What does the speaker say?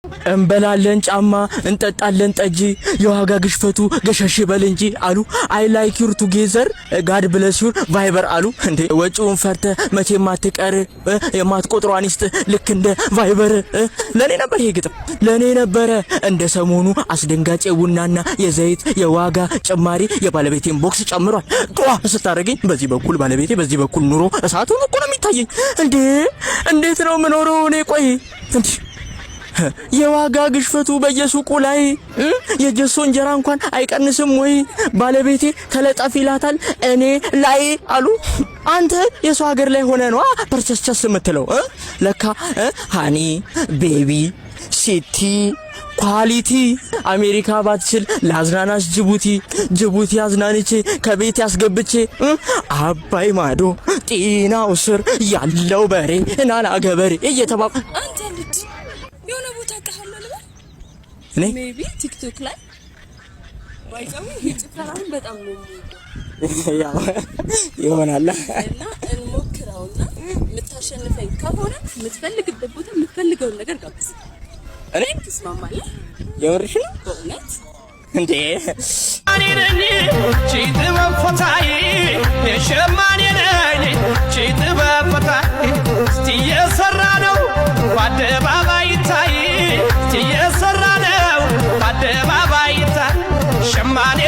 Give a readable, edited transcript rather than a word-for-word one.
እንበላለን ጫማ እንጠጣለን ጠጅ የዋጋ ግሽፈቱ ገሸሽ በል እንጂ አሉ አይ ላይክ ዩር ቱጌዘር ጋድ ብለስ ዩር ቫይበር አሉ እንዴ ወጪውን ፈርተ መቼም አትቀር የማትቆጥሩ አንስት ልክ እንደ ቫይበር ለኔ ነበር ይሄ ግጥም ለኔ ነበር እንደ ሰሞኑ አስደንጋጭ ቡናና የዘይት የዋጋ ጭማሪ የባለቤቴን ቦክስ ጨምሯል ጧ ስታረገኝ በዚህ በኩል ባለቤቴ በዚህ በኩል ኑሮ እሳቱን እኮ ነው የሚታየኝ እንዴ እንዴት ነው ምኖረው እኔ ቆይ እንዴ የዋጋ ግሽፈቱ በየሱቁ ላይ የጀሶ እንጀራ እንኳን አይቀንስም ወይ ባለቤቴ ተለጣፊ ይላታል እኔ ላይ አሉ አንተ የሷ ሀገር ላይ ሆነ ነው ፐርቸስቸስ የምትለው ለካ ሃኒ ቤቢ ሲቲ ኳሊቲ አሜሪካ ባትችል ላዝናናሽ ጅቡቲ አዝናንቼ ከቤት ያስገብቼ አባይ ማዶ ጤናው ስር ያለው በሬ እናላ ገበሬ እየተባባ አንተ ልጅ የሆነ ቦታ አቀሃለለ እኔ ሜቢ ቲክቶክ ላይ ባይዛው ይጭፈራን በጣም ነው ያው ይሆናል እና እንሞክራውና የምታሸንፈኝ ከሆነ የምትፈልግበት ቦታ የምትፈልገውን ነገር ጋብዝ እኔ ትስማማለህ የወርሽ ነው በእውነት እንዴ አኔነኒ ቺት በፈታይ የሸማኔ ነኝ ቺት በፈታይ እስቲየሰራ ነው በአደባባይ ታይ እስቲየሰራ ነው በአደባባይ ታይ ሸማኔ